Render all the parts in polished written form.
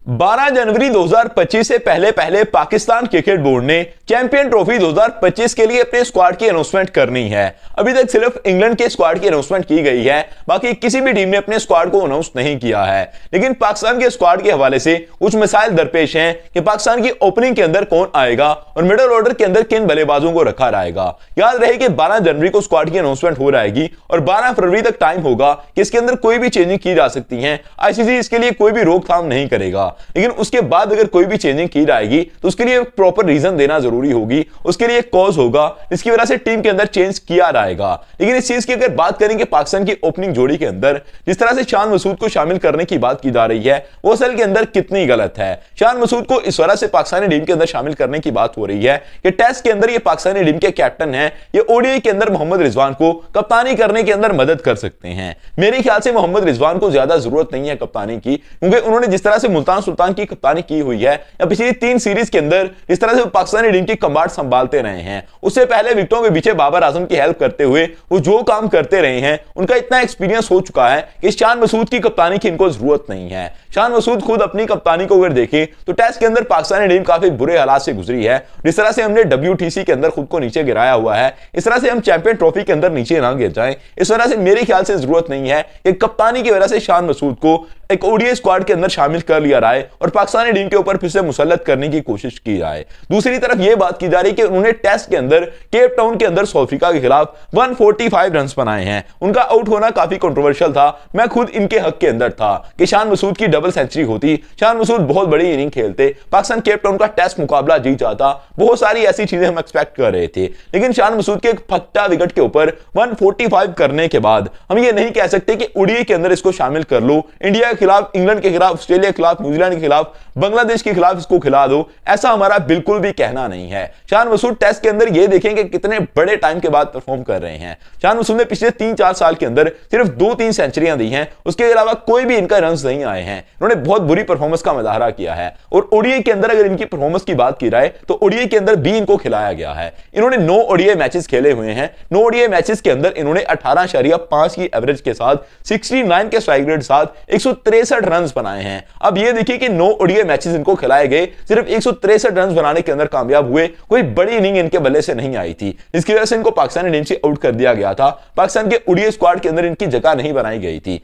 12 जनवरी 2025 से पहले Pakistan cricket board ने चैंपियन ट्रॉफी 2025 के लिए अपने स्क्वाड की अनाउंसमेंट करनी है। अभी तक सिर्फ इंग्लैंड के स्क्वाड की अनाउंसमेंट की गई है, बाकी किसी भी टीम ने अपने स्क्वाड को अनाउंस नहीं किया है। लेकिन पाकिस्तान के स्क्वाड के हवाले से कुछ मसाइल दरपेश हैं कि पाकिस्तान की ओपनिंग के अंदर कौन आएगा और मिडिल ऑर्डर के अंदर किन बल्लेबाजों को रखा रहेगा। याद रहे कि 12 जनवरी को स्क्वाड की अनाउंसमेंट हो रहेगी और 12 फरवरी तक टाइम होगा कि इसके अंदर कोई भी चेंजिंग की जा सकती है। आईसीसी इसके लिए कोई भी रोकथाम नहीं करेगा, लेकिन उसके बाद अगर कोई भी चेंजिंग की जाएगी तो उसके लिए प्रॉपर रीजन देना जरूरी होगी, उसके लिए कॉज होगा जिसकी वजह से टीम के अंदर चेंज किया जाएगा। लेकिन इस चीज की अगर बात करें कि पाकिस्तान की ओपनिंग जोड़ी के अंदर जिस तरह से शान मसूद को शामिल करने की बात की जा रही है वो असल के अंदर कितनी गलत है। शान मसूद को इस वजह से पाकिस्तानी टीम के अंदर शामिल करने की बात हो रही है कि टेस्ट के अंदर ये पाकिस्तानी टीम के कैप्टन है, ये ओडीआई के अंदर मोहम्मद रिजवान को कप्तानी करने के अंदर मदद कर सकते हैं। मेरे ख्याल से मोहम्मद रिजवान को ज्यादा जरूरत नहीं है कप्तानी की, क्योंकि उन्होंने जिस तरह से मुल्तान सुल्तान की कप्तानी की हुई है या पिछली 3 सीरीज के अंदर जिस तरह से पाकिस्तानी टीम की कमांड संभालते रहे हैं, उससे पहले विकेटों के पीछे बाबर आजम की हेल्प करते हुए वो जो काम करते रहे हैं उनका इतना एक्सपीरियंस हो चुका है कि शान मसूद की कप्तानी की इनको जरूरत नहीं है। शान मसूद खुद अपनी कप्तानी को अगर देखें तो टेस्ट के अंदर पाकिस्तानी टीम काफी बुरे हालात से गुजरी है। जिस तरह से हमने WTC के अंदर खुद को नीचे गिराया हुआ है, इस तरह से हम चैंपियन ट्रॉफी के अंदर नीचे ना गिर जाएं। इस वजह से मेरे ख्याल से जरूरत नहीं है कि कप्तानी की वजह से शान मसूद को एक ओडीआई स्क्वाड के अंदर शामिल कर लिया जाए और पाकिस्तानी टीम के ऊपर फिर से मुसल्लत करने की कोशिश की जाए। दूसरी तरफ यह बात की जा रही है कि उन्होंने टेस्ट के अंदर केप टाउन के अंदर साउथ अफ्रीका के खिलाफ 145 रन बनाए हैं। उनका आउट होना काफी कंट्रोवर्शियल था। मैं खुद इनके हक के अंदर था कि शान मसूद की डबल सेंचुरी होती, शान मसूद बहुत बड़ी इनिंग खेलते, पाकिस्तान केप टाउन का टेस्ट मुकाबला जीत जाता, बहुत सारी ऐसी चीजें हम एक्सपेक्ट कर रहे थे। लेकिन शान मसूद के एक फट्टा विकेट के ऊपर 145 करने के बाद हम ये नहीं कह सकते कि ओडीआई के अंदर इसको शामिल कर लो, इंडिया के खिलाफ, इंग्लैंड के खिलाफ, ऑस्ट्रेलिया के खिलाफ, न्यूजीलैंड के खिलाफ, बांग्लादेश के खिलाफ इसको खिला दो, ऐसा हमारा बिल्कुल भी कहना नहीं है। शान मसूद टेस्ट के अंदर ये देखें कि कितने बड़े टाइम के बाद परफॉर्म कर रहे हैं। शान मसूद ने पिछले 3-4 साल के अंदर सिर्फ 2-3 सेंचुरियां दी हैं, उसके अलावा कोई भी इनका रन्स नहीं आए हैं। इन्होंने बहुत बुरी परफॉर्मेंस का मुजाहरा किया है और ओडीआई के अंदर अगर इनकी परफॉर्मेंस की बात की जाए तो ओडीआई के अंदर भी इनको खिलाया गया है। इन्होंने 9 ओडीआई मैचेस खेले हुए हैं। 9 ओडीआई मैचेस के अंदर इन्होंने 18.5 की एवरेज के साथ 69 के स्ट्राइक रेट साथ 163 रन बनाए हैं। अब ये देखिए कि 9 ओडीआई मैचेस इनको खिलाए गए, सिर्फ 163 रन बनाने के अंदर कामयाब हुए, कोई बड़ी इनिंग इनके बल्ले से नहीं आई थी, जिसकी वजह से इनको पाकिस्तानी टीम से आउट कर दिया गया था। पाकिस्तान के ओडीआई स्क्वाड के अंदर इनकी जगह नहीं बनाई गई थी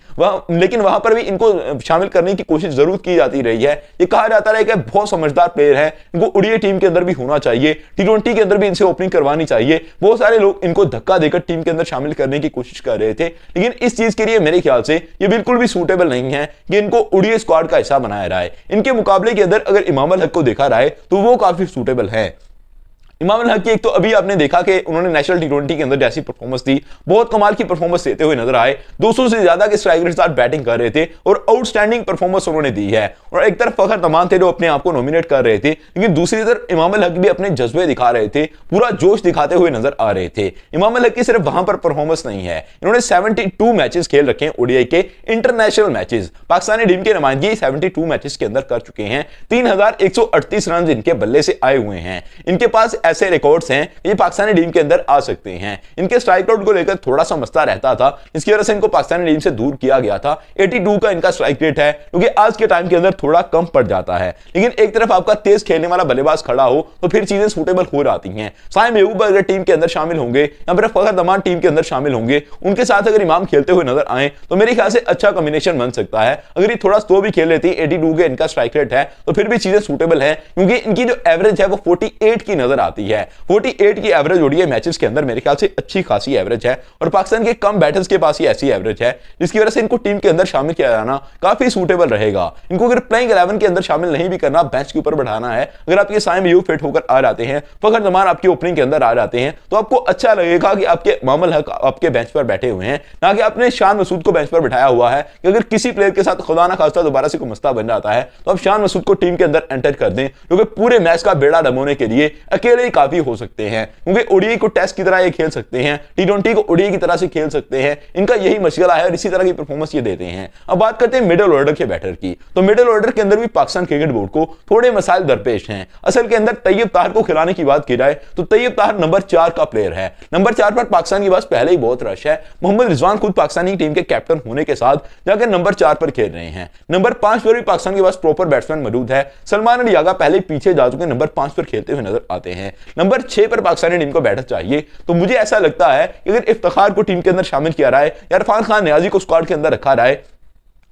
लेकिन वहां पर भी इनको शामिल करने की कोशिश जरूर की जाती रही है। ये कहा जाता रहा कि बहुत समझदार प्लेयर है, इनको ओडीआई टीम के अंदर भी होना चाहिए, T20 के अंदर भी इनसे ओपनिंग करवानी चाहिए। बहुत सारे लोग इनको धक्का देकर टीम के अंदर शामिल करने की कोशिश कर रहे थे, लेकिन इस चीज के लिए मेरे ख्याल से ये बिल्कुल भी सूटेबल नहीं है कि इनको ओडीआई स्क्वाड का हिस्सा बनाया रहा है। इनके मुकाबले के अंदर अगर इमाम अल हक को देखा रहा है तो वो काफी सूटेबल है। इमाम अल हक की एक तो अभी आपने देखा कि उन्होंने नेशनल T20 के अंदर जैसी परफॉर्मेंस दी, बहुत कमाल की परफॉर्मेंस देते हुए नजर आए, 200 से ज्यादा के स्ट्राइक रेट साथ बैटिंग कर रहे थे और आउटस्टैंडिंग परफॉर्मेंस उन्होंने दी है। और एक तरफ फखर तमान थे जो अपने आप को नॉमिनेट कर रहे थे, लेकिन दूसरी तरफ इमाम अल हक भी अपने जज्बे दिखा रहे थे, पूरा जोश दिखाते हुए नजर आ रहे थे। इमाम अल हक की सिर्फ वहां पर परफॉर्मेंस नहीं है, इन्होंने 72 मैचेस खेल रखे हैं ओडीआई के इंटरनेशनल मैचेस। पाकिस्तानी टीम की नुमाइंदगी 72 मैचेस के अंदर कर चुके हैं, 3138 रन इनके बल्ले से आए हुए हैं। इनके पास ऐसे रिकॉर्ड्स हैं ये पाकिस्तानी टीम के अंदर आ सकते हैं। इनके स्ट्राइक आउट को लेकर थोड़ा सा मसला रहता था, इसकी वजह से इनको पाकिस्तानी टीम से दूर किया गया था। 82 का इनका स्ट्राइक रेट है, क्योंकि आज के टाइम के अंदर थोड़ा कम पड़ जाता है। लेकिन एक तरफ आपका तेज खेलने वाला बल्लेबाज खड़ा हो तो फिर चीजें सूटेबल हो जाती हैं। साइम अयूब अगर टीम के अंदर शामिल होंगे या फिर फखर तमान टीम के अंदर शामिल होंगे, उनके साथ अगर इमाम खेलते हुए नजर आए तो मेरे ख्याल से अच्छा कॉम्बिनेशन बन सकता है। अगर ये थोड़ा स्लो भी खेल लेती, 82 के इनका स्ट्राइक रेट है, तो फिर भी चीजें सूटेबल है, क्योंकि इनकी जो एवरेज है वो 48 की नजर आती है। 48 की एवरेज ओडीआई मैचेस के अंदर मेरे ख्याल से अच्छी खासी एवरेज है और पाकिस्तान के कम बैटर्स के पास ही ऐसी एवरेज है, जिसकी वजह से इनको टीम के अंदर शामिल किया जाना काफी सूटेबल रहेगा। इनको अगर प्लेइंग 11 के अंदर शामिल नहीं भी करना, बेंच के ऊपर बैठाना है, अगर आपके साइम अयूब फिट होकर आ जाते हैं, फखर तमान आपकी ओपनिंग के अंदर आ जाते हैं, तो आपको अच्छा लगेगा कि आपके इमाम अल हक आपके बेंच पर बैठे हुए हैं, ना कि आपने शान मसूद को बेंच पर बैठाया हुआ है कि अगर किसी प्लेयर के साथ खुदा ना खास्ता दोबारा से कोई मसला बन जाता है तो आप शान मसूद को टीम के अंदर एंटर कर दें, क्योंकि पूरे मैच का बेड़ा डबोने के लिए अकेले लिए काफी हो सकते हैं, क्योंकि ओडीआई को टेस्ट की तरह ये खेल सकते हैं, टी20 को ओडीआई की तरह से खेल सकते हैं। इनका यही मशगला है और इसी तरह की परफॉर्मेंस ये देते हैं। अब बात करते हैं मिडिल ऑर्डर के बैटर की, तो मिडिल ऑर्डर के अंदर भी पाकिस्तान क्रिकेट बोर्ड को थोड़े मसाइल दरपेश हैं। असल के अंदर तैयब ताहिर को खिलाने की बात की जाए तो तैयब ताहिर नंबर 4 का प्लेयर है। नंबर 4 पर पाकिस्तान के पास पहले ही बहुत रश है। मोहम्मद रिजवान खुद पाकिस्तानी टीम के कैप्टन होने के साथ जाकर नंबर 4 पर खेल रहे हैं। नंबर 5 पर भी पाकिस्तान के पास प्रॉपर बैट्समैन मौजूद है। सलमान अली यागा पहले पीछे जा चुके नंबर 5 पर खेलते हुए नजर आते हैं। नंबर 6 पर पाकिस्तानी टीम को बैटर चाहिए, तो मुझे ऐसा लगता है कि अगर इफ्तिखार को टीम के अंदर शामिल किया जाए या इरफान खान नियाजी को स्क्वाड के अंदर रखा जाए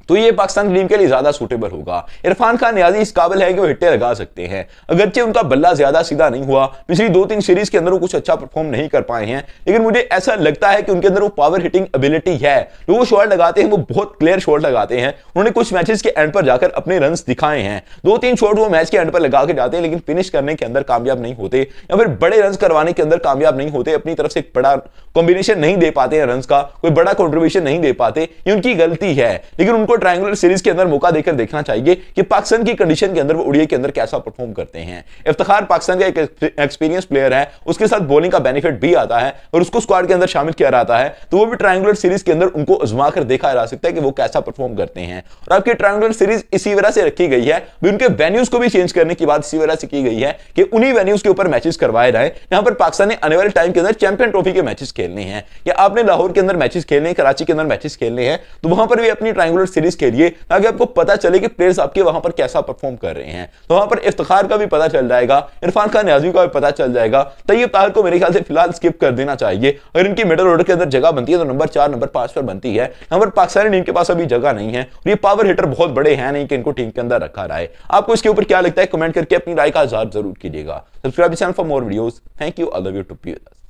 तो ये पाकिस्तान टीम के लिए ज्यादा सूटेबल होगा। इरफान खान नियाजी इस काबिल है कि वो हिट्टे लगा सकते हैं। अगरचे उनका बल्ला ज्यादा सीधा नहीं हुआ, पिछली 2-3 सीरीज के अंदर वो कुछ अच्छा परफॉर्म नहीं कर पाए हैं, लेकिन मुझे ऐसा लगता है कि उनके अंदर वो पावर हिटिंग एबिलिटी है। जो वो शॉट लगाते हैं वो बहुत क्लियर शॉट लगाते हैं। उन्होंने कुछ मैचेस के एंड पर जाकर अपने रन दिखाए हैं। 2-3 शॉट वो मैच के एंड पर लगा के जाते हैं, लेकिन फिनिश करने के अंदर कामयाब नहीं होते या फिर बड़े रन करवाने के अंदर कामयाब नहीं होते। अपनी तरफ से एक बड़ा कॉम्बिनेशन नहीं दे पाते हैं, रन का कोई बड़ा कॉन्ट्रीब्यूशन नहीं दे पाते, ये उनकी गलती है। लेकिन उनको ट्रायंगुलर सीरीज के अंदर मौका देकर देखना चाहिए कि पाकिस्तान की कंडीशन के अंदर वो ओडीआई के अंदर कैसा परफॉर्म करते हैं। इफ्तिखार पाकिस्तान का एक एक्सपीरियंस प्लेयर है, उसके साथ बॉलिंग का बेनिफिट भी आता है और उसको स्क्वाड के अंदर शामिल किया जाता है, तो वो भी ट्रायंगुलर सीरीज के अंदर उनको आजमा कर देखा जा सकता है कि वो कैसा परफॉर्म करते हैं। और आपकी ट्रायंगुलर सीरीज इसी वजह से रखी गई है, उनके वेन्यूज को भी चेंज करने की बात इसी वजह से की गई है कि उन्हीं वेन्यूज के ऊपर मैचेस करवाए जाए। यहां पर पाकिस्तान ने आने वाले टाइम के अंदर चैंपियन ट्रॉफी के मैचेस खेलने हैं, या आपने लाहौर के अंदर मैचेस खेलने हैं, कराची के अंदर मैचेस खेलने हैं, तो वहां पर भी अपनी ट्रायंगुलर सीरीज खेलिए ताकि आपको पता चले कि प्लेयर्स आपके वहां पर कैसा परफॉर्म कर रहे हैं। तो वहां पर इफ्तिखार का भी पता चल जाएगा, इरफान खान नियाजी का भी पता चल जाएगा। तैयब ताहिर को मेरे ख्याल से फिलहाल स्किप कर देना चाहिए। अगर इनकी मिडिल ऑर्डर के अंदर जगह बनती है तो नंबर 4 नंबर 5 पर बनती है। नंबर पाकिस्तानी टीम के पास अभी जगह नहीं है और ये पावर हिटर बहुत बड़े हैं नहीं कि इनको टीम के अंदर रखा रहा है। आपको इसके ऊपर क्या लगता है कमेंट करके अपनी राय का इज़हार जरूर कीजिएगा। Subscribe channel for more videos. Thank you, I love you to be with us.